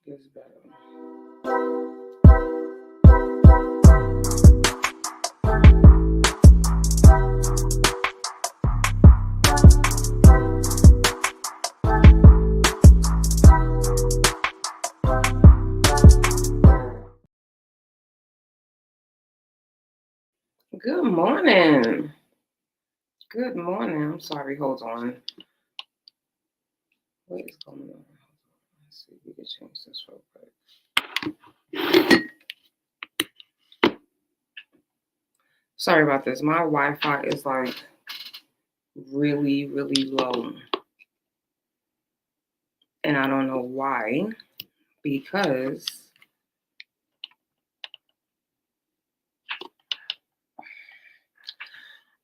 Gets better. Good morning. Good morning. I'm sorry. Hold on. What is going on? Let's see if we can change this real quick. Sorry about this. My Wi-Fi is like really, really low. And I don't know why. Because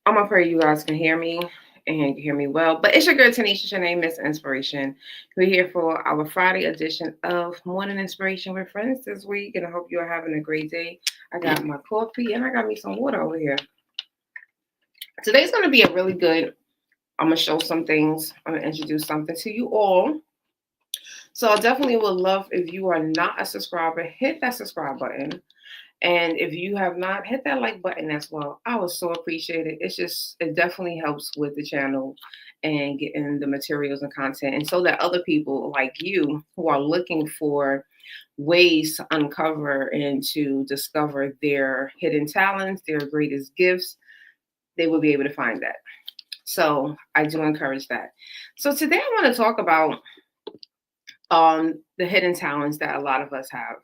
I'm afraid you guys can hear me and hear me well. But it's your girl Tanisha, your name is Inspiration. We're here for our Friday edition of Morning Inspiration with Friends this week. And I hope you are having a great day. I got my coffee and I got me some water over here. Today's going to be a really good, I'm going to show some things. I'm going to introduce something to you all. So I definitely would love if you are not a subscriber, hit that subscribe button. And if you have not, hit that like button as well. I would so appreciate it. It definitely helps with the channel and getting the materials and content. And so that other people like you who are looking for ways to uncover and to discover their hidden talents, their greatest gifts, they will be able to find that. So I do encourage that. So today I want to talk about the hidden talents that a lot of us have.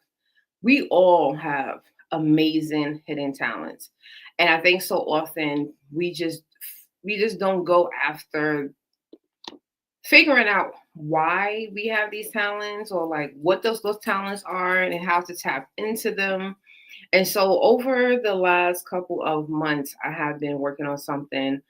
We all have amazing hidden talents. And I think so often we just don't go after figuring out why we have these talents or like what those talents are and how to tap into them. And so over the last couple of months, I have been working on something.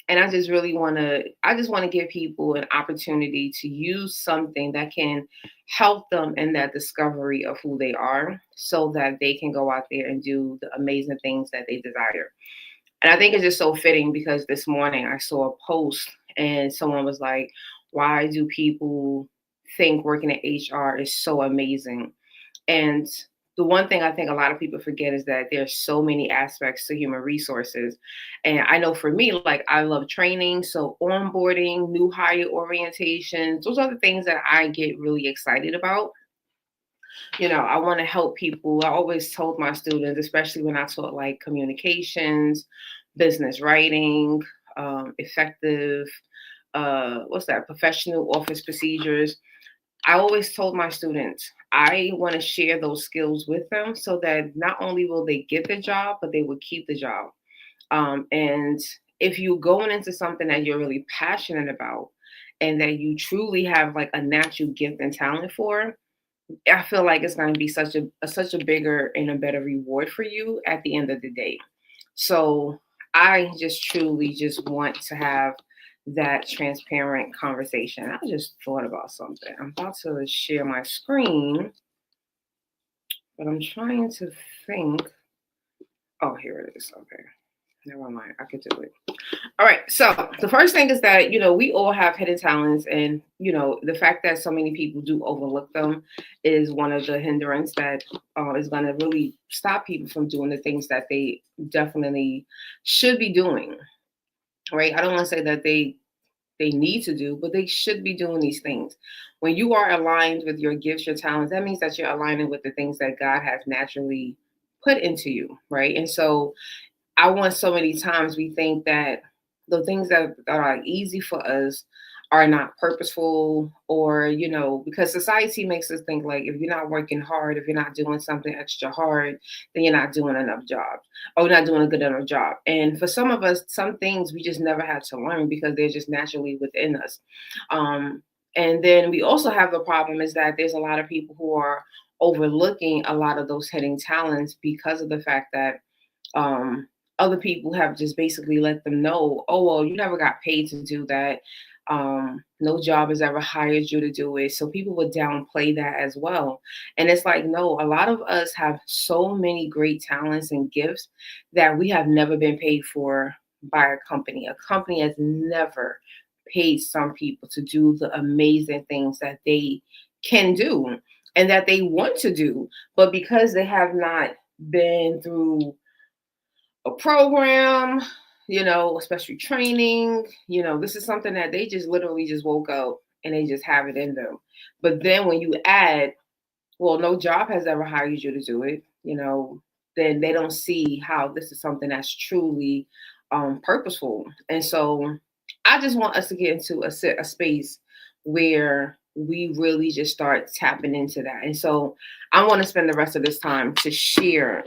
And I just want to give people an opportunity to use something that can help them in that discovery of who they are so that they can go out there and do the amazing things that they desire. And I think it's just so fitting because this morning I saw a post and someone was like, why do people think working at HR is so amazing? And the one thing I think a lot of people forget is that there's so many aspects to human resources. And I know for me, like I love training. So onboarding, new hire orientations, those are the things that I get really excited about. You know, I want to help people. I always told my students, especially when I taught like communications, business writing, effective, professional office procedures. I always told my students, I want to share those skills with them so that not only will they get the job, but they will keep the job. And if you're going into something that you're really passionate about and that you truly have like a natural gift and talent for, I feel like it's going to be such a bigger and a better reward for you at the end of the day. So I just truly just want to have that transparent conversation. I just thought about something. I'm about to share my screen, but I'm trying to think. Oh, here it is. Okay. Never mind. I could do it. All right. So the first thing is that, we all have hidden talents. And, the fact that so many people do overlook them is one of the hindrance that is going to really stop people from doing the things that they definitely should be doing. Right. I don't want to say that they need to do, but they should be doing these things. When you are aligned with your gifts, your talents, that means that you're aligning with the things that God has naturally put into you. Right. And so I want so many times we think that the things that are easy for us are not purposeful or, because society makes us think like if you're not working hard, if you're not doing something extra hard, then you're not doing enough jobs or you're not doing a good enough job. And for some of us, some things we just never had to learn because they're just naturally within us. And then we also have the problem is that there's a lot of people who are overlooking a lot of those hidden talents because of the fact that other people have just basically let them know, oh, well, you never got paid to do that. No job has ever hired you to do it. So people would downplay that as well. And it's like, no, a lot of us have so many great talents and gifts that we have never been paid for by a company. A company has never paid some people to do the amazing things that they can do and that they want to do, but because they have not been through a program, especially training, this is something that they just literally just woke up and they just have it in them. But then when you add, well, no job has ever hired you to do it, then they don't see how this is something that's truly purposeful. And so I just want us to get into a space where we really just start tapping into that. And so I want to spend the rest of this time to share.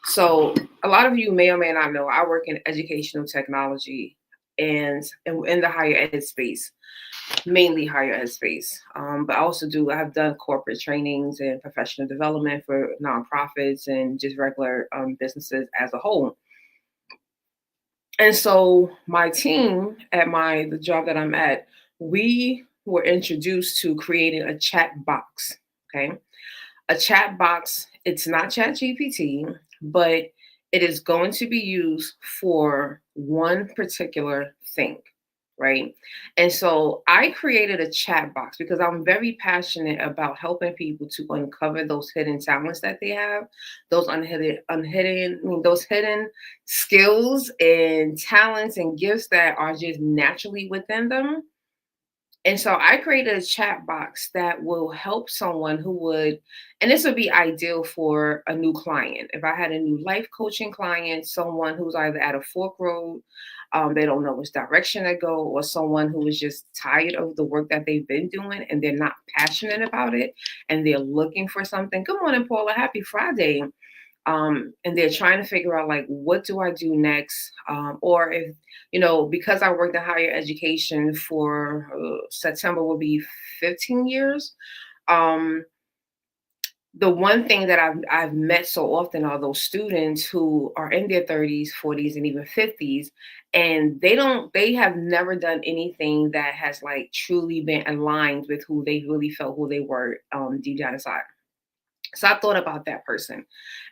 So a lot of you may or may not know I work in educational technology and in the higher ed space, mainly higher ed space. But I have done corporate trainings and professional development for nonprofits and just regular businesses as a whole. And so my team at the job that I'm at, we were introduced to creating a chat box. Okay. A chat box, it's not chat GPT, but it is going to be used for one particular thing, right? And so I created a chat box because I'm very passionate about helping people to uncover those hidden talents that they have, those those hidden skills and talents and gifts that are just naturally within them. And so I created a chat box that will help someone and this would be ideal for a new client. If I had a new life coaching client, someone who's either at a fork road, they don't know which direction to go, or someone who is just tired of the work that they've been doing and they're not passionate about it and they're looking for something. Good morning, Paula. Happy Friday. And they're trying to figure out like, what do I do next? Or if, because I worked in higher education for September will be 15 years. The one thing that I've met so often are those students who are in their 30s, 40s, and even 50s, and they have never done anything that has like truly been aligned with who they really felt who they were deep down inside. So I thought about that person.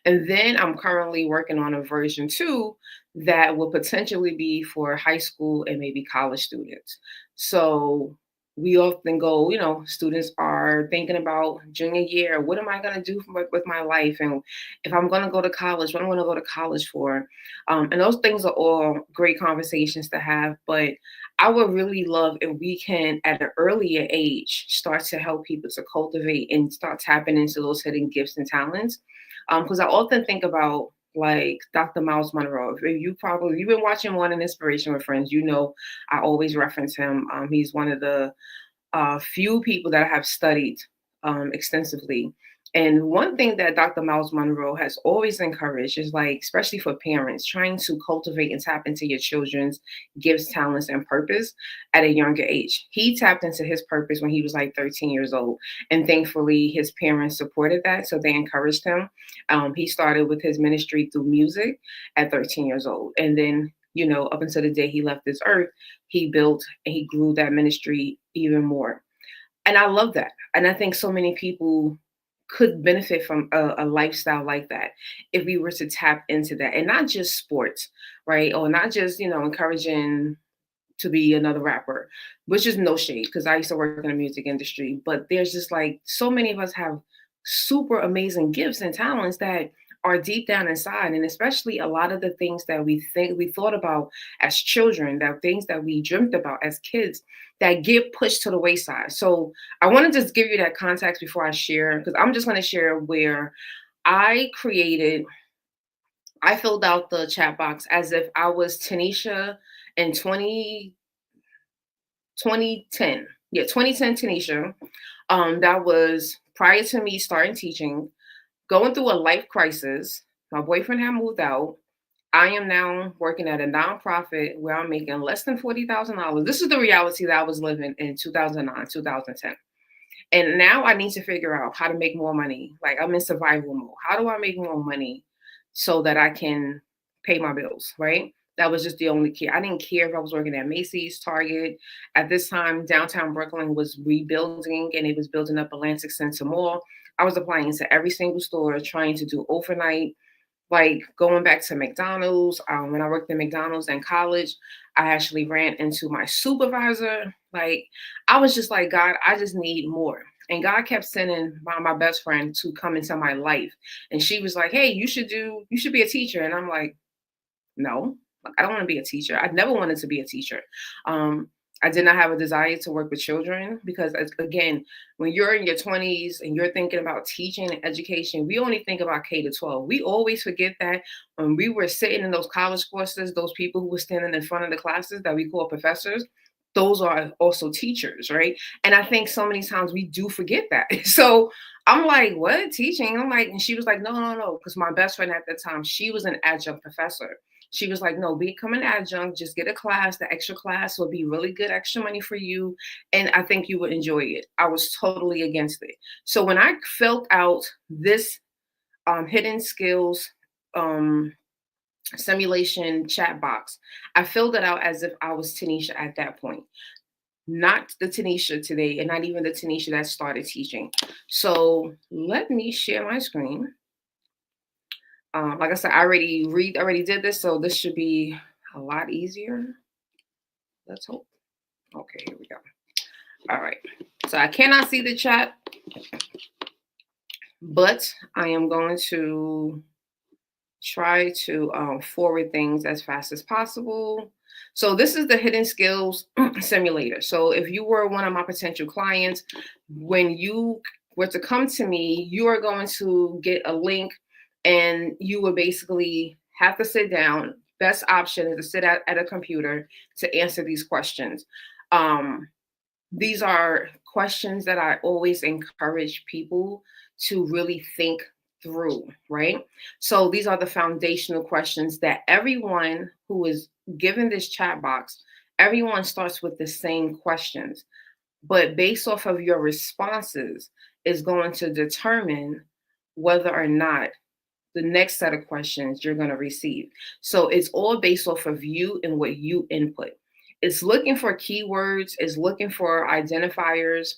And then I'm currently working on a version 2 that will potentially be for high school and maybe college students. So we often go, students are thinking about junior year, what am I going to do with my life? And if I'm going to go to college, what am I going to go to college for? And those things are all great conversations to have. But I would really love if we can, at an earlier age, start to help people to cultivate and start tapping into those hidden gifts and talents. Because I often think about like Dr. Miles Monroe. If you've been watching One Inspiration with Friends, I always reference him. He's one of the few people that I have studied extensively. And one thing that Dr. Miles Monroe has always encouraged is like, especially for parents, trying to cultivate and tap into your children's gifts, talents, and purpose at a younger age. He tapped into his purpose when he was like 13 years old. And thankfully, his parents supported that. So they encouraged him. He started with his ministry through music at 13 years old. And then up until the day he left this earth, he built and he grew that ministry even more. And I love that. And I think so many people could benefit from a lifestyle like that if we were to tap into that, and not just sports, right? Or not just, encouraging to be another rapper, which is no shade because I used to work in the music industry. But there's just like so many of us have super amazing gifts and talents that are deep down inside. And especially a lot of the things that we thought about as children, that things that we dreamt about as kids that get pushed to the wayside. So I want to just give you that context before I share, because I'm just going to share where I created, I filled out the chat box as if I was Tanisha in 2010. Yeah, 2010 Tanisha. That was prior to me starting teaching, going through a life crisis. My boyfriend had moved out. I am now working at a nonprofit where I'm making less than $40,000. This is the reality that I was living in 2009, 2010. And now I need to figure out how to make more money. Like I'm in survival mode. How do I make more money so that I can pay my bills, right? That was just the only key. I didn't care if I was working at Macy's, Target. At this time, downtown Brooklyn was rebuilding and it was building up Atlantic Center Mall. I was applying to every single store, trying to do overnight, like going back to McDonald's. When I worked in McDonald's in college, I actually ran into my supervisor. Like, I was just like, God, I just need more. And God kept sending my best friend to come into my life. And she was like, hey, you should be a teacher. And I'm like, no, like, I don't want to be a teacher. I never wanted to be a teacher. Um, I did not have a desire to work with children because, again, when you're in your 20s and you're thinking about teaching and education, we only think about K to 12. We always forget that when we were sitting in those college courses, those people who were standing in front of the classes that we call professors, those are also teachers, right? And I think so many times we do forget that. So I'm like, what teaching? I'm like, and she was like, no, no, no, because my best friend at the time, she was an adjunct professor. She was like, no, become an adjunct, just get a class. The extra class will be really good extra money for you. And I think you would enjoy it. I was totally against it. So when I filled out this hidden skills um, simulation chat box, I filled it out as if I was Tanisha at that point, not the Tanisha today, and not even the Tanisha that started teaching. So let me share my screen. Like I said, already did this, so this should be a lot easier. Let's hope. Okay, here we go. All right. So I cannot see the chat, but I am going to try to forward things as fast as possible. So this is the hidden skills simulator. So if you were one of my potential clients, when you were to come to me, you are going to get a link and you will basically have to sit down. Best option is to sit at a computer to answer these questions. These are questions that I always encourage people to really think through, right? So these are the foundational questions that everyone who is given this chat box, everyone starts with the same questions, but based off of your responses is going to determine whether or not the next set of questions you're going to receive. So it's all based off of you and what you input. It's looking for keywords, it's looking for identifiers,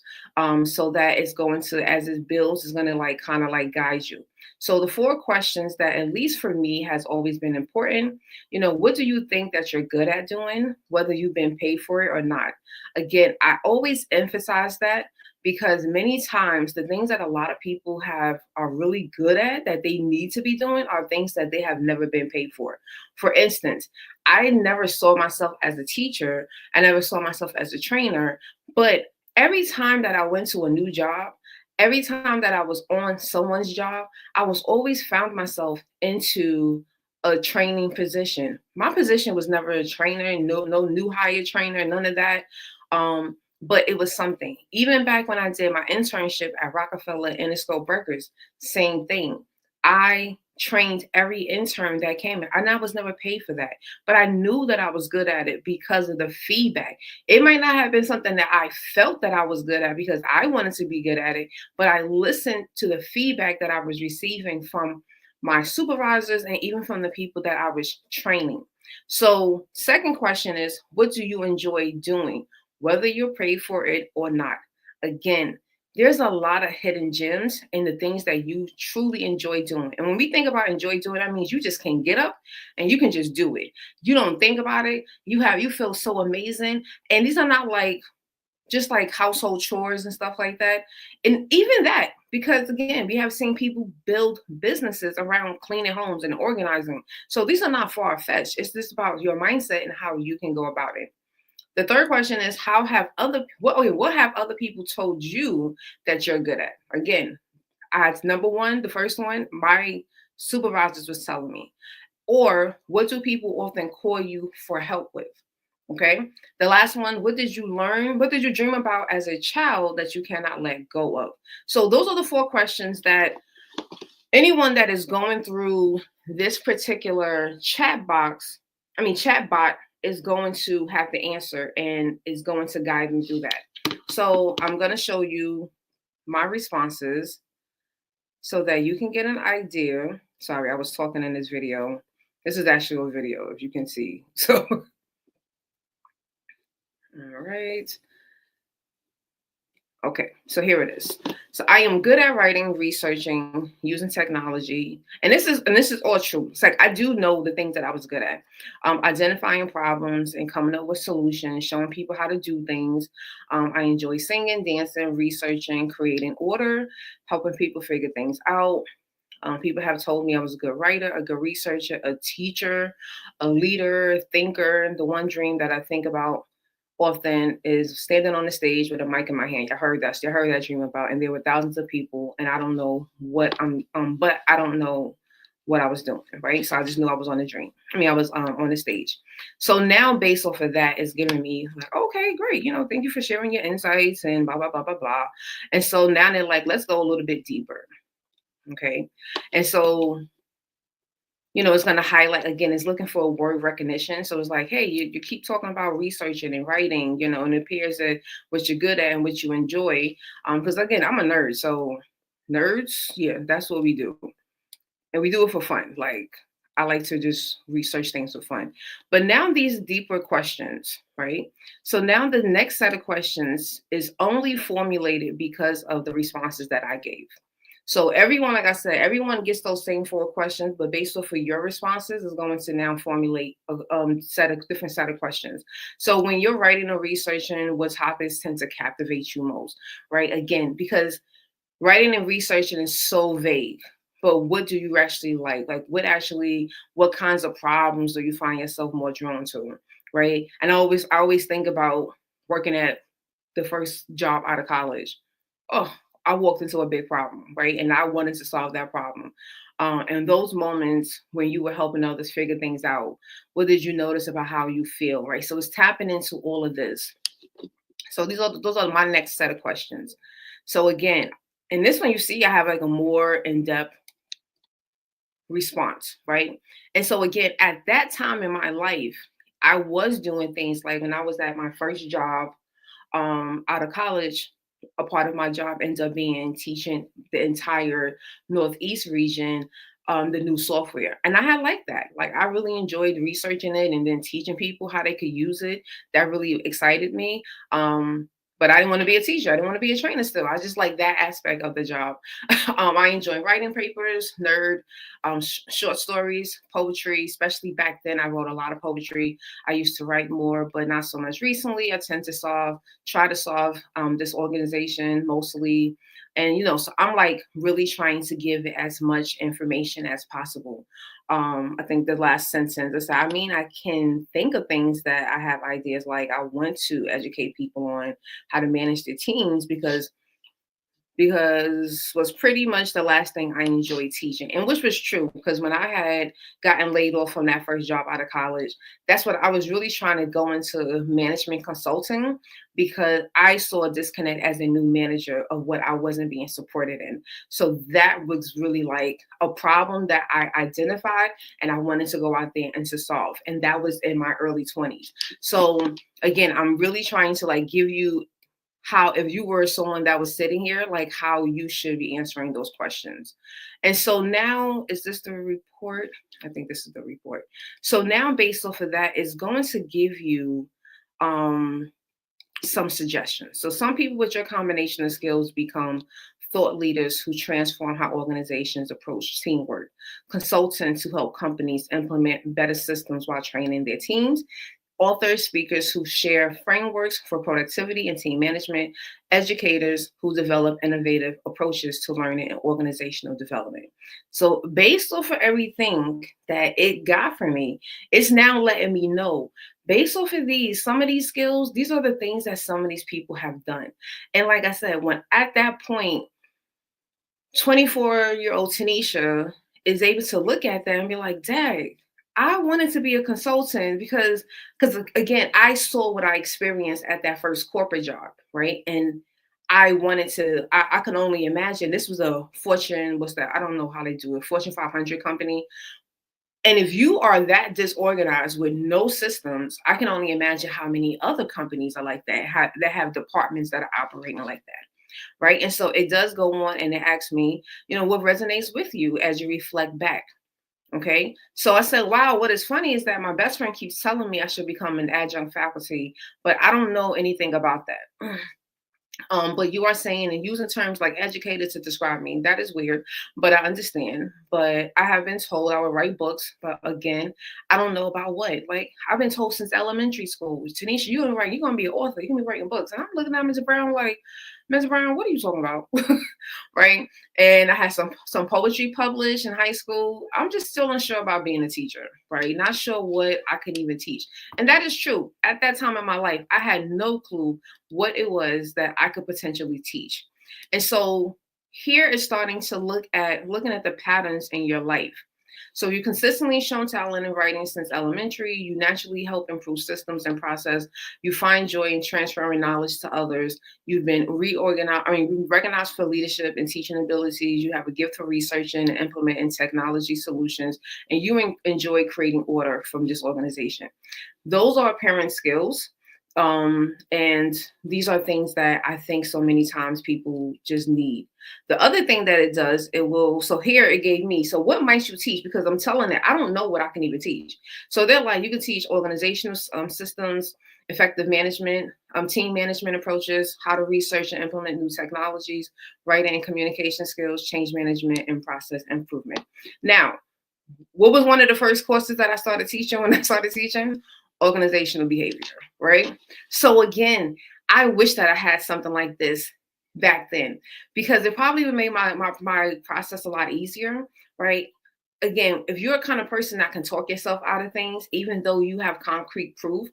so that it's going to, as it builds, is going to like kind of like guide you. So the four questions that, at least for me, has always been important. What do you think that you're good at doing, whether you've been paid for it or not? Again, I always emphasize that because many times the things that a lot of people are really good at that they need to be doing are things that they have never been paid for. For instance, I never saw myself as a teacher, I never saw myself as a trainer, but every time that I went to a new job, every time that I was on someone's job, I was always found myself into a training position. My position was never a trainer, no new hire trainer, none of that. But it was something. Even back when I did my internship at Rockefeller Interscope Burgers, same thing. I trained every intern that came in, and I was never paid for that. But I knew that I was good at it because of the feedback. It might not have been something that I felt that I was good at because I wanted to be good at it, but I listened to the feedback that I was receiving from my supervisors and even from the people that I was training. So, second question is, what do you enjoy doing, whether you're paid for it or not? Again, there's a lot of hidden gems in the things that you truly enjoy doing. And when we think about enjoy doing, that means you just can get up and you can just do it. You don't think about it. You feel so amazing. And these are not like just like household chores and stuff like that. And even that, because again, we have seen people build businesses around cleaning homes and organizing. So these are not far fetched. It's just about your mindset and how you can go about it. The third question is, what have other people told you that you're good at? Again, as number one, the first one, my supervisors was telling me. Or what do people often call you for help with? Okay. The last one, what did you learn? What did you dream about as a child that you cannot let go of? So those are the four questions that anyone that is going through this particular chatbot is going to have to answer and is going to guide them through that. So I'm going to show you my responses so that you can get an idea. Sorry, I was talking in this video. This is actually a video, if you can see. So, all right. Okay, so here it is. So I am good at writing, researching, using technology, and this is all true. It's like I do know the things that I was good at, identifying problems and coming up with solutions, showing people how to do things. I enjoy singing, dancing, researching, creating order, helping people figure things out. People have told me I was a good writer, a good researcher, a teacher, a leader, thinker. The one dream that I think about often is standing on the stage with a mic in my hand. I heard that dream about, and there were thousands of people, and I don't know what but I don't know what I was doing, right? So I just knew I was on the dream. I mean, I was on the stage. So now, based off of that, is giving me like, okay, great, thank you for sharing your insights and blah blah blah blah blah. And so now they're like, let's go a little bit deeper, okay? And so it's going to highlight again, it's looking for a word recognition. So it's like, hey, you keep talking about researching and writing, and it appears that what you're good at and what you enjoy. Because again, I'm a nerd. So nerds, yeah, that's what we do. And we do it for fun. Like, I like to just research things for fun. But now these deeper questions, right? So now the next set of questions is only formulated because of the responses that I gave. So everyone, like I said, everyone gets those same four questions, but based off of your responses, is going to now formulate a different set of questions. So when you're writing or researching, what topics tend to captivate you most, right? Again, because writing and researching is so vague. But what do you actually like? Like, what kinds of problems do you find yourself more drawn to, right? And I always think about working at the first job out of college. Oh, I walked into a big problem, right? And I wanted to solve that problem. And those moments when you were helping others figure things out, what did you notice about how you feel, right? So it's tapping into all of this. So those are my next set of questions. So again, in this one, you see, I have like a more in-depth response, right? And so again, at that time in my life, I was doing things like when I was at my first job out of college, a part of my job ends up being teaching the entire Northeast region the new software. And I had liked that. Like, I really enjoyed researching it and then teaching people how they could use it. That really excited me. But I didn't want to be a teacher. I didn't want to be a trainer still. I just like that aspect of the job. I enjoy writing papers, nerd, short stories, poetry, especially back then. I wrote a lot of poetry. I used to write more, but not so much recently. I tend to try to solve this organization mostly. And, so I'm like really trying to give as much information as possible. I think the last sentence is, I mean, I can think of things that I have ideas like I want to educate people on how to manage their teams because was pretty much the last thing I enjoyed teaching, and which was true because when I had gotten laid off from that first job out of college, that's what I was really trying to go into management consulting because I saw a disconnect as a new manager of what I wasn't being supported in. So that was really like a problem that I identified and I wanted to go out there and to solve. And that was in my early 20s. So again, I'm really trying to like give you how, if you were someone that was sitting here, like how you should be answering those questions. And so now, is this the report? I think this is the report. So now, based off of that, is going to give you um, some suggestions. So some people with your combination of skills become thought leaders who transform how organizations approach teamwork, consultants who help companies implement better systems while training their teams, authors, speakers who share frameworks for productivity and team management, educators who develop innovative approaches to learning and organizational development. So, based off of everything that it got for me, it's now letting me know, based off of some of these skills, these are the things that some of these people have done. And like I said, when at that point, 24-year-old Tanisha is able to look at that and be like, dang, I wanted to be a consultant because again, I saw what I experienced at that first corporate job, right? And I wanted to, I can only imagine this was a Fortune, what's that? I don't know how they do it, Fortune 500 company. And if you are that disorganized with no systems, I can only imagine how many other companies are like that, that have departments that are operating like that. Right. And so it does go on and it asks me, what resonates with you as you reflect back. Okay. So I said, wow, what is funny is that my best friend keeps telling me I should become an adjunct faculty, but I don't know anything about that. But you are saying and using terms like educated to describe me. That is weird, but I understand. But I have been told I would write books, but again, I don't know about what. Like I've been told since elementary school, Tanisha, you're gonna be an author, you're gonna be writing books. And I'm looking at Mr. Brown like, Mr. Brown, what are you talking about? Right? And I had some poetry published in high school. I'm just still unsure about being a teacher, right? Not sure what I could even teach. And that is true. At that time in my life, I had no clue what it was that I could potentially teach. And so here is starting to looking at the patterns in your life. So you consistently shown talent in writing since elementary. You naturally help improve systems and process. You find joy in transferring knowledge to others. You've been recognized for leadership and teaching abilities. You have a gift for researching and implementing technology solutions, and you enjoy creating order from disorganization. Those are apparent skills. And these are things that I think so many times people just need. The other thing that it does, so here it gave me, so what might you teach? Because I'm telling it, I don't know what I can even teach. So they're like, you can teach organizational systems, effective management, team management approaches, how to research and implement new technologies, writing and communication skills, change management, and process improvement. Now, what was one of the first courses that I started teaching when I started teaching? Organizational behavior, right? So again, I wish that I had something like this back then because it probably would make my process a lot easier, right? Again, if you're a kind of person that can talk yourself out of things, even though you have concrete proof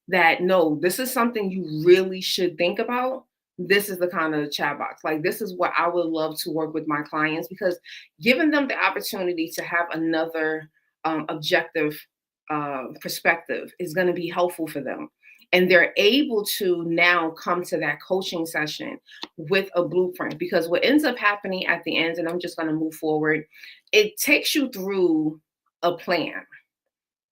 that no, this is something you really should think about, this is the kind of chat box. Like this is what I would love to work with my clients because giving them the opportunity to have another objective perspective is going to be helpful for them. And they're able to now come to that coaching session with a blueprint because what ends up happening at the end, and I'm just going to move forward, it takes you through a plan,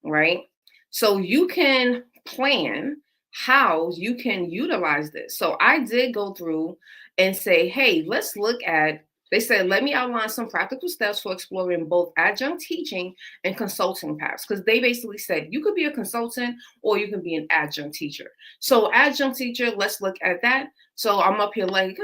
right? So you can plan how you can utilize this. So I did go through and say, hey, let's look at, they said, let me outline some practical steps for exploring both adjunct teaching and consulting paths. Because they basically said you could be a consultant or you can be an adjunct teacher. So adjunct teacher, let's look at that. So I'm up here like,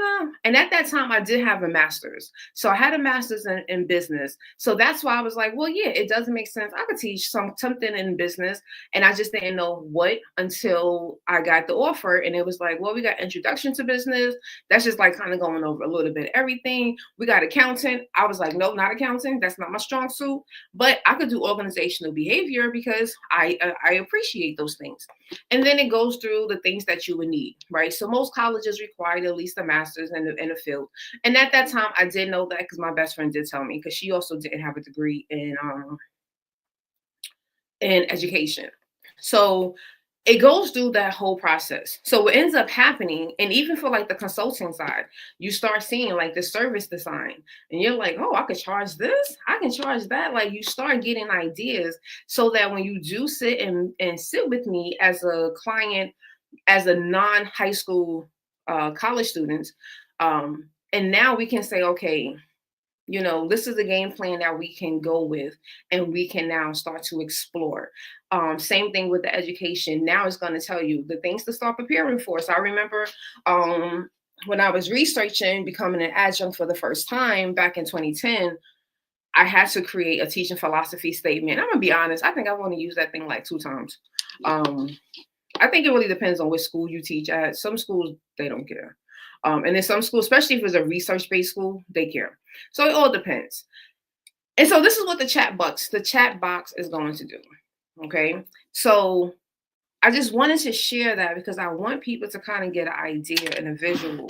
and at that time I did have a master's. So I had a master's in business. So that's why I was like, well, yeah, it doesn't make sense. I could teach something in business. And I just didn't know what until I got the offer. And it was like, well, we got introduction to business. That's just like kind of going over a little bit of everything. We got accountant. I was like, no, not accounting. That's not my strong suit. But I could do organizational behavior because I appreciate those things. And then it goes through the things that you would need, right? So most colleges required at least a master's in the field. And at that time, I did know that because my best friend did tell me because she also didn't have a degree in education. So it goes through that whole process. So what ends up happening, and even for like the consulting side, you start seeing like the service design, and you're like, oh, I could charge this, I can charge that. Like you start getting ideas so that when you do sit and sit with me as a client, as a non-high school college student, and now we can say, okay, this is a game plan that we can go with and we can now start to explore. Same thing with the education. Now it's going to tell you the things to start preparing for. So I remember when I was researching becoming an adjunct for the first time back in 2010, I had to create a teaching philosophy statement. I'm going to be honest. I think I've only used that thing like 2 times. I think it really depends on which school you teach at. Some schools, they don't care. And in some schools, especially if it's a research-based school, they care. So it all depends. And so this is what the chat box is going to do. Okay. So I just wanted to share that because I want people to kind of get an idea and a visual.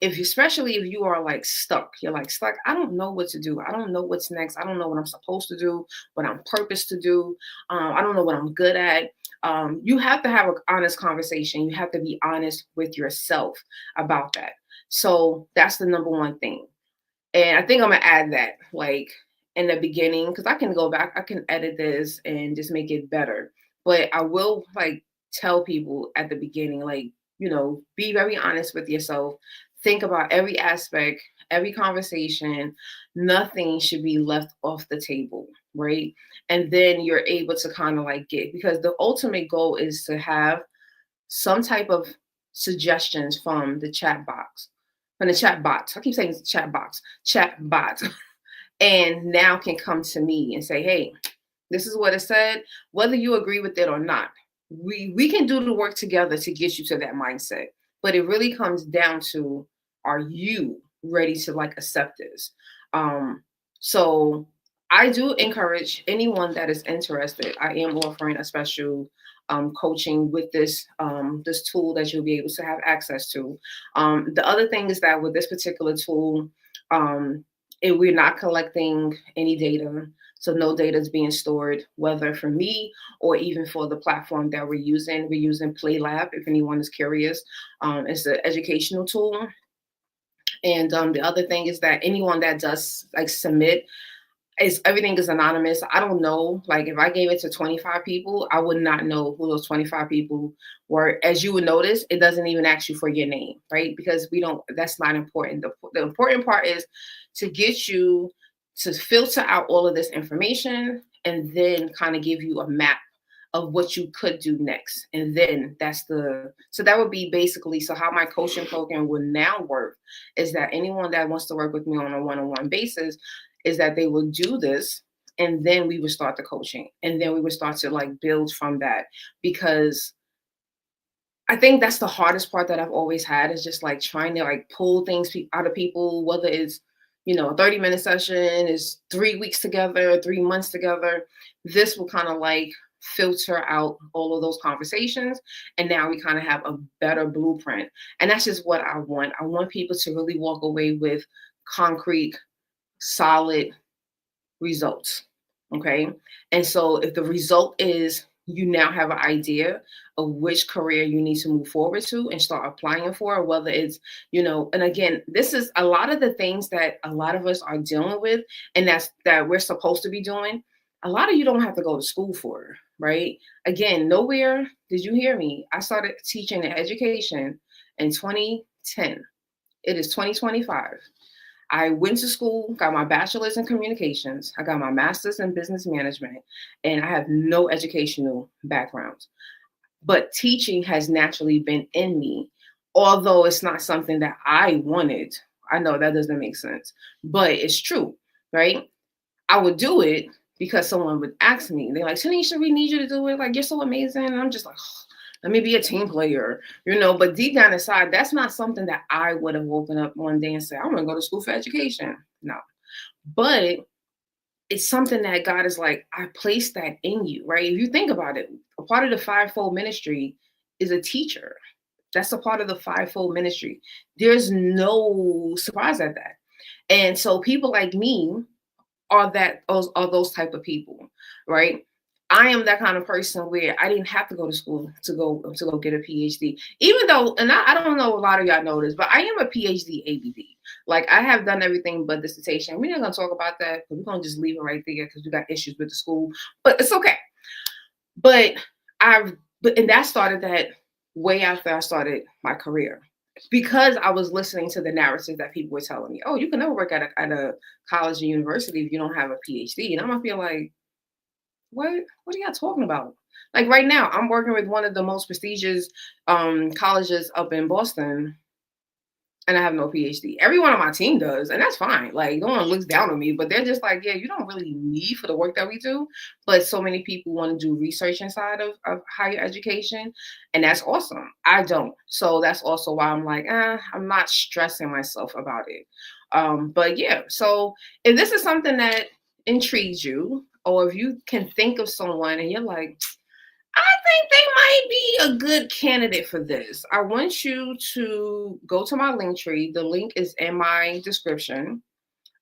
Especially if you are like stuck, you're like stuck. I don't know what to do. I don't know what's next. I don't know what I'm supposed to do, what I'm purposed to do. I don't know what I'm good at. You have to have an honest conversation. You have to be honest with yourself about that. So that's the number one thing. And I think I'm gonna add that like in the beginning, because I can go back, I can edit this and just make it better. But I will like tell people at the beginning, like, be very honest with yourself. Think about every aspect, every conversation. Nothing should be left off the table, right? And then you're able to kind of like because the ultimate goal is to have some type of suggestions from the chat box, from the chat bots. I keep saying chat box, chat bots, and now can come to me and say, hey, this is what it said, whether you agree with it or not. We can do the work together to get you to that mindset. But it really comes down to, are you ready to like accept this? Um, so I do encourage anyone that is interested. I am offering a special coaching with this tool that you'll be able to have access to. The other thing is that with this particular tool, um, we're not collecting any data. So no data is being stored, whether for me or even for the platform that we're using. We're using PlayLab, if anyone is curious. It's an educational tool. And the other thing is that anyone that does like submit, is everything is anonymous. I don't know. Like if I gave it to 25 people, I would not know who those 25 people were. As you would notice, it doesn't even ask you for your name, right? Because we don't, that's not important. The important part is to get you to filter out all of this information and then kind of give you a map of what you could do next. And then so that would be basically, so how my coaching program will now work is that anyone that wants to work with me on a one-on-one basis is that they will do this, and then we would start the coaching, and then we would start to like build from that. Because I think that's the hardest part that I've always had, is just like trying to like pull things out of people, whether it's, a 30-minute session, is 3 weeks together, 3 months together. This will kind of like filter out all of those conversations. And now we kind of have a better blueprint. And that's just what I want. I want people to really walk away with concrete, solid results. Okay. And so if the result is you now have an idea of which career you need to move forward to and start applying for, whether it's, and again, this is a lot of the things that a lot of us are dealing with, and that we're supposed to be doing. A lot of you don't have to go to school for, right? Again, nowhere, did you hear me? I started teaching in education in 2010. It is 2025. I went to school, got my bachelor's in communications. I got my master's in business management, and I have no educational background. But teaching has naturally been in me, although it's not something that I wanted. I know that doesn't make sense, but it's true, right? I would do it because someone would ask me. They're like, Tanisha, we need you to do it. Like, you're so amazing. And I'm just like, oh, let me be a team player, but deep down inside, that's not something that I would have woken up one day and said, I'm going to go to school for education. No, but it's something that God is like, I placed that in you, right? If you think about it, a part of the fivefold ministry is a teacher. That's a part of the fivefold ministry. There's no surprise at that. And so people like me are those type of people, right? I am that kind of person where I didn't have to go to school to go get a PhD. Even though, and I don't know, a lot of y'all know this, but I am a PhD ABD. Like I have done everything but dissertation. We're not gonna talk about that. We're gonna just leave it right there because we got issues with the school. But it's okay. But and that started that way after I started my career, because I was listening to the narratives that people were telling me. Oh, you can never work at a college or university if you don't have a PhD. And I'm gonna feel like, what are y'all talking about? Like right now, I'm working with one of the most prestigious colleges up in Boston, and I have no PhD. Everyone on my team does, and that's fine. Like no one looks down on me, but they're just like, yeah, you don't really need for the work that we do. But so many people want to do research inside of higher education, and that's awesome. I don't. So that's also why I'm like, I'm not stressing myself about it. But yeah, so if this is something that intrigues you, or if you can think of someone and you're like, I think they might be a good candidate for this, I want you to go to my link tree. The link is in my description.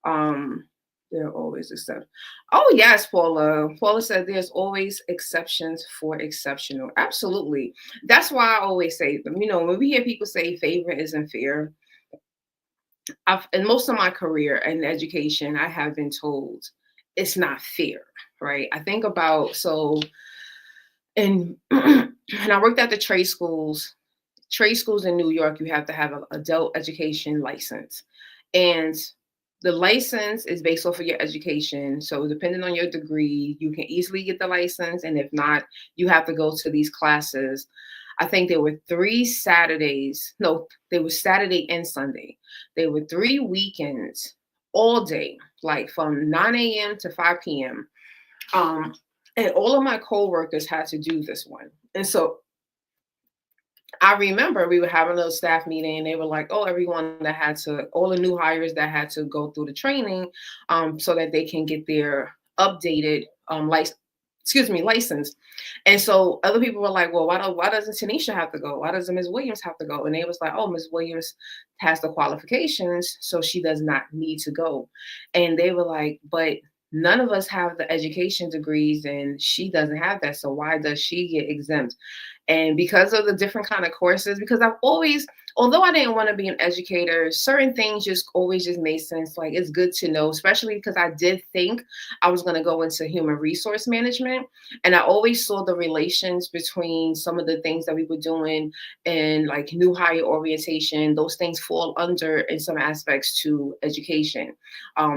There are always exceptions. Oh yes, Paula. Paula said there's always exceptions for exceptional. Absolutely. That's why I always say, when we hear people say favor isn't fair, in most of my career in education, I have been told it's not fair, right? I think about, and and I worked at the trade schools. Trade schools in New York, you have to have an adult education license. And the license is based off of your education. So depending on your degree, you can easily get the license. And if not, you have to go to these classes. I think there were 3 Saturdays. No, they were Saturday and Sunday. There were 3 weekends all day, like from 9 a.m. to 5 p.m. Um, and all of my coworkers had to do this one. And so I remember we were having a little staff meeting and they were like, oh, everyone that had to, all the new hires that had to go through the training so that they can get their updated license. And so other people were like, well, why doesn't Tanisha have to go? Why doesn't Ms. Williams have to go? And they was like, oh, Ms. Williams has the qualifications, so she does not need to go. And they were like, but none of us have the education degrees and she doesn't have that. So why does she get exempt? And because of the different kind of courses, because I've always, although I didn't want to be an educator, certain things just always just made sense. Like it's good to know, especially because I did think I was going to go into human resource management. And I always saw the relations between some of the things that we were doing and like new hire orientation. Those things fall under in some aspects to education.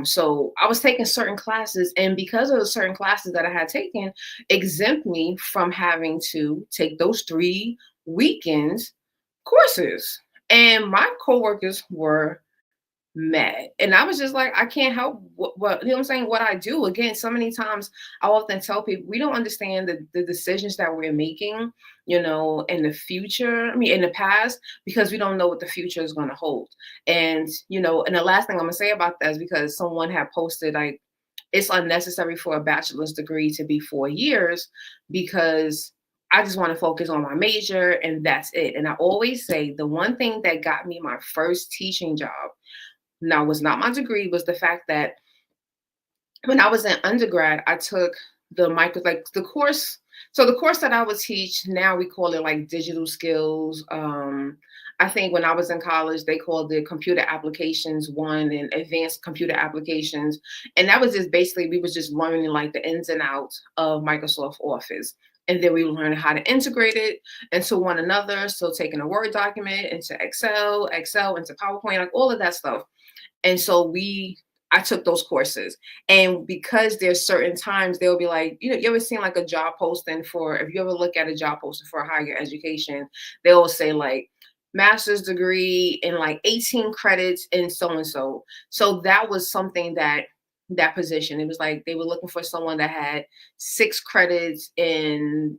So I was taking certain classes, and because of the certain classes that I had taken, exempt me from having to take those 3 weekends courses. And my coworkers were mad. And I was just like, I can't help what you know what I'm saying, what I do. Again, so many times I often tell people we don't understand the decisions that we're making, in the future. I mean, in the past, because we don't know what the future is going to hold. And the last thing I'm gonna say about that is because someone had posted like it's unnecessary for a bachelor's degree to be 4 years because I just want to focus on my major and that's it. And I always say the one thing that got me my first teaching job now was not my degree, was the fact that when I was in undergrad, I took the micro, like the course. So the course that I would teach now, we call it like digital skills. I think when I was in college, they called it computer applications one and advanced computer applications. And that was just basically, we was just learning like the ins and outs of Microsoft Office. And then we were learning how to integrate it into one another. So taking a Word document into Excel into PowerPoint, like all of that stuff. And so I took those courses. And because there's certain times they'll be like, you ever seen like a job posting for, if you ever look at a job posting for higher education, they'll say like master's degree in like 18 credits and so and so. So that was something that position, it was like they were looking for someone that had 6 credits in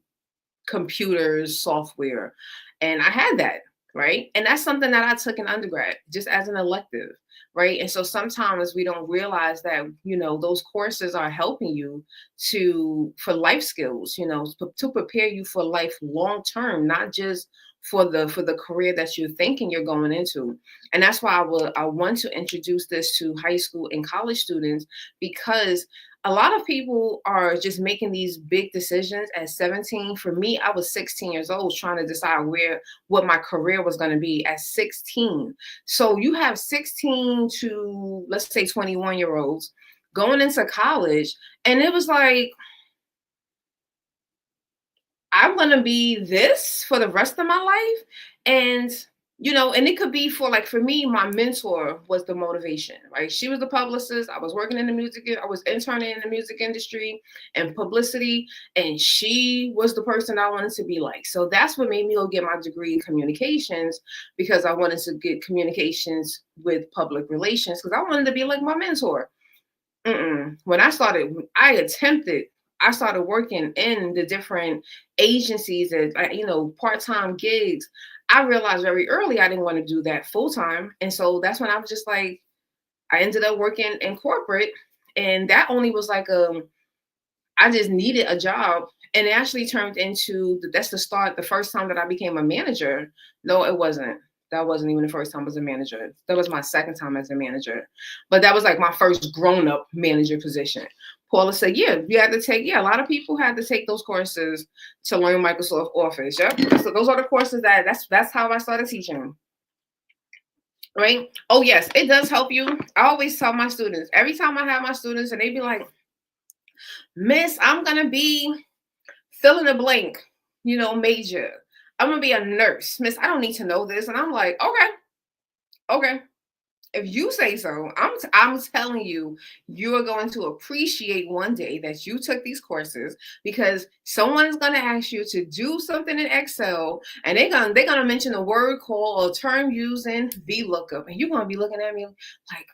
computers, software. And I had that, right? And that's something that I took in undergrad just as an elective, right? And so sometimes we don't realize that, those courses are helping you for life skills, to prepare you for life long term, not just for the career that you're thinking you're going into. And that's why I want to introduce this to high school and college students, because a lot of people are just making these big decisions at 17. For me, I was 16 years old trying to decide what my career was going to be at 16. So you have 16 to, let's say, 21-year-olds going into college. And it was like, I'm going to be this for the rest of my life. And it could be for me, my mentor was the motivation, right? She was the publicist. I was working in I was interning in the music industry and publicity. And she was the person I wanted to be like. So that's what made me go get my degree in communications, because I wanted to get communications with public relations, because I wanted to be like my mentor. When I started, I started working in the different agencies and, part-time gigs. I realized very early I didn't want to do that full-time. And so that's when I was just like, I ended up working in corporate. And that only was like, I just needed a job. And it actually turned into, that's the first time that I became a manager. No, it wasn't. That wasn't even the first time as a manager. That was my second time as a manager. But that was like my first grown-up manager position. Paula said, yeah, a lot of people had to take those courses to learn Microsoft Office. Yeah. So those are the courses that's how I started teaching. Right. Oh, yes, it does help you. I always tell my students, every time I have my students and they be like, Miss, I'm going to be fill in the blank, major. I'm going to be a nurse. Miss, I don't need to know this. And I'm like, okay. If you say so, I'm telling you, you are going to appreciate one day that you took these courses, because someone is going to ask you to do something in Excel, and they're gonna mention a word called or term using VLOOKUP, and you're gonna be looking at me like,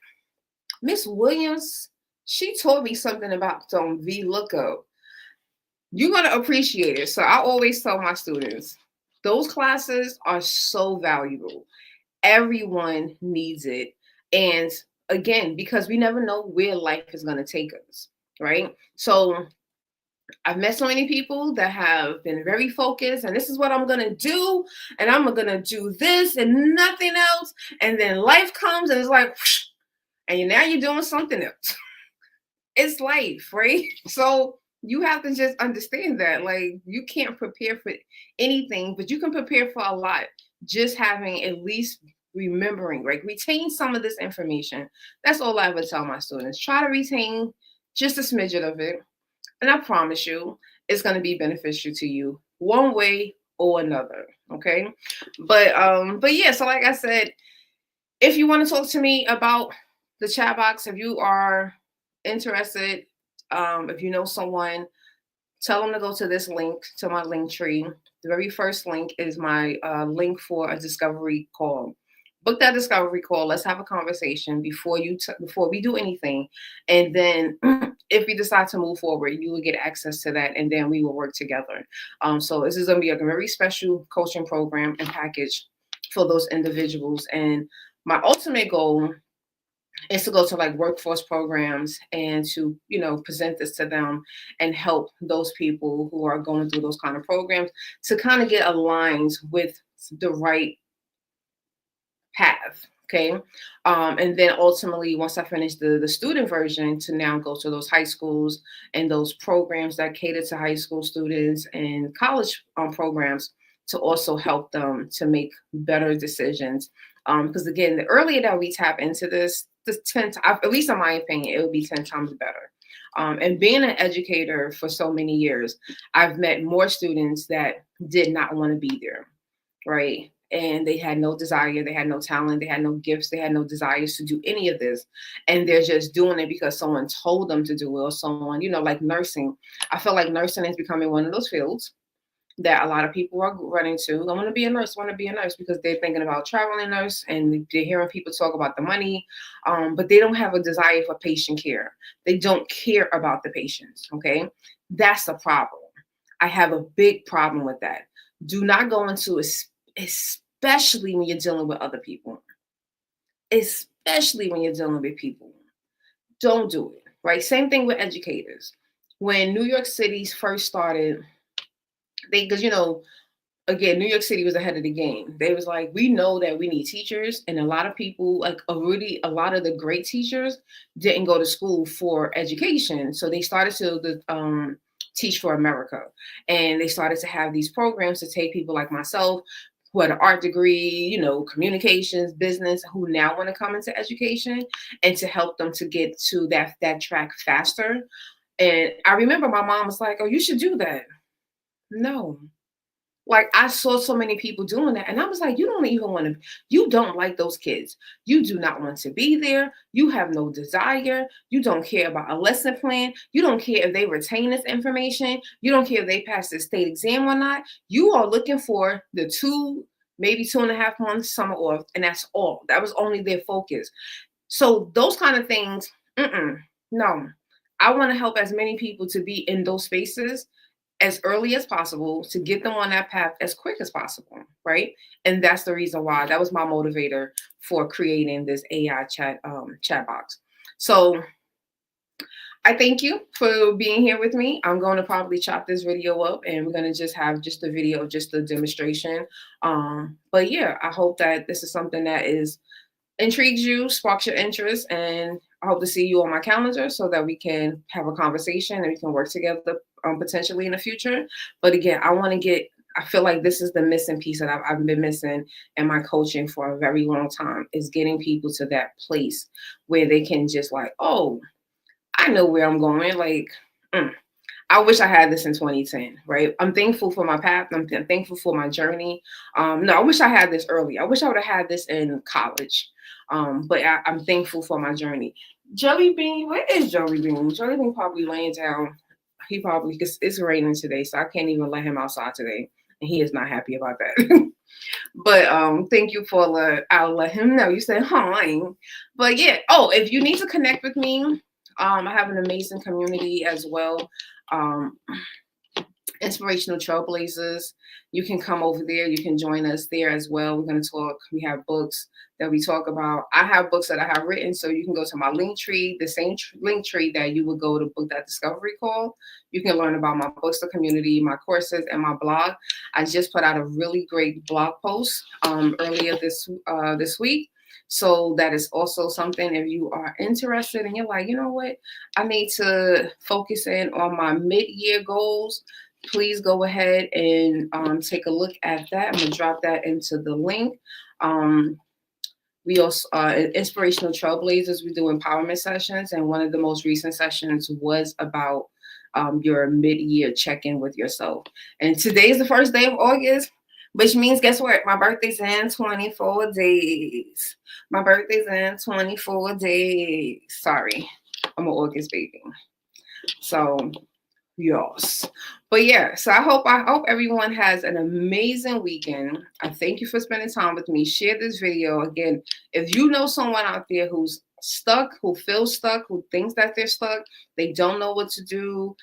Miss Williams, she told me something about some VLOOKUP. You're gonna appreciate it. So I always tell my students, those classes are so valuable. Everyone needs it. And again, because we never know where life is going to take us, right? So I've met so many people that have been very focused, and this is what I'm going to do, and I'm going to do this and nothing else. And then life comes and it's like, whoosh, and now you're doing something else. It's life, right? So you have to just understand that, like, you can't prepare for anything, but you can prepare for a lot. Just having at least remembering, right? Retain some of this information. That's all I ever tell my students. Try to retain just a smidget of it, and I promise you, it's going to be beneficial to you one way or another. Okay, but yeah. So like I said, if you want to talk to me about the chat box, if you are interested, if you know someone, tell them to go to this link, to my link tree. The very first link is my link for a discovery call. Book that discovery call. Let's have a conversation before we do anything, and then if we decide to move forward, you will get access to that, and then we will work together. So this is going to be a very special coaching program and package for those individuals. And my ultimate goal is to go to like workforce programs and to, present this to them and help those people who are going through those kind of programs to kind of get aligned with the right path. Okay. And then ultimately, once I finish the student version, to now go to those high schools and those programs that cater to high school students and college programs, to also help them to make better decisions. Because again, the earlier that we tap into this 10, at least in my opinion, it would be 10 times better. And being an educator for so many years, I've met more students that did not want to be there, right? And they had no desire, they had no talent, they had no gifts, they had no desires to do any of this. And they're just doing it because someone told them to do it, or someone, like nursing. I feel like nursing is becoming one of those fields that a lot of people are running to. I want to be a nurse, because they're thinking about traveling nurse, and they're hearing people talk about the money, but they don't have a desire for patient care. They don't care about the patients, okay? That's the problem. I have a big problem with that. Do not go into, especially when you're dealing with other people, especially when you're dealing with people. Don't do it, right? Same thing with educators. When New York City first started, because again, New York City was ahead of the game. They was like, we know that we need teachers, and a lot of people, like already, a lot of the great teachers didn't go to school for education, so they started to teach for America, and they started to have these programs to take people like myself who had an art degree, communications, business, who now want to come into education, and to help them to get to that track faster. And I remember my mom was like, "Oh, you should do that." No. Like, I saw so many people doing that, and I was like, you don't like those kids. You do not want to be there. You have no desire. You don't care about a lesson plan. You don't care if they retain this information. You don't care if they pass the state exam or not. You are looking for the maybe 2.5 months summer off, and that's all. That was only their focus. So those kind of things, no. I want to help as many people to be in those spaces as early as possible, to get them on that path as quick as possible, right? And that's the reason why. That was my motivator for creating this AI chat box. So I thank you for being here with me. I'm going to probably chop this video up, and we're going to just have just the video, just the demonstration. But yeah, I hope that this is something that intrigues you, sparks your interest, and I hope to see you on my calendar so that we can have a conversation and we can work together potentially in the future. But again, I feel like this is the missing piece that I've been missing in my coaching for a very long time, is getting people to that place where they can just like, oh, I know where I'm going. Like, I wish I had this in 2010, right? I'm thankful for my path. I'm thankful for my journey. No, I wish I had this early. I wish I would have had this in college. But I'm thankful for my journey. Jelly Bean, where is Jelly Bean? Jelly Bean probably laying down. He probably, because it's raining today, so I can't even let him outside today. And he is not happy about that. But thank you for I'll let him know. You said hi. But yeah, oh, if you need to connect with me, I have an amazing community as well. Um, Inspirational Trailblazers. You can come over there. You can join us there as well. We're going to talk. We have books that we talk about. I have books that I have written, so you can go to my link tree, the same link tree that you would go to book that discovery call. You can learn about my books, the community, my courses, and my blog. I just put out a really great blog post earlier this week. So that is also something, if you are interested and you're like, you know what, I need to focus in on my mid-year goals, please go ahead and take a look at that. I'm going to drop that into the link. We also, Inspirational Trailblazers, we do empowerment sessions. And one of the most recent sessions was about your mid-year check-in with yourself. And today is the first day of August, which means, guess what? My birthday's in 24 days. My birthday's in 24 days. Sorry, I'm an August baby. So yes. But yeah, so I hope everyone has an amazing weekend. I thank you for spending time with me. Share this video. Again, if you know someone out there who's stuck, who feels stuck, who thinks that they're stuck, they don't know what to do.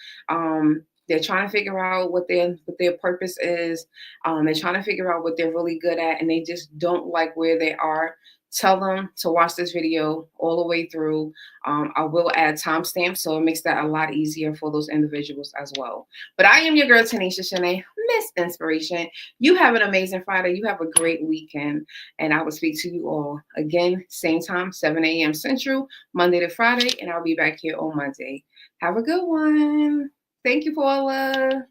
They're trying to figure out what their purpose is. They're trying to figure out what they're really good at, and they just don't like where they are. Tell them to watch this video all the way through. I will add timestamps, so it makes that a lot easier for those individuals as well. But I am your girl, Tanisha Shanae, Miss Inspiration. You have an amazing Friday. You have a great weekend. And I will speak to you all again, same time, 7 a.m. Central, Monday to Friday. And I'll be back here on Monday. Have a good one. Thank you, Paula.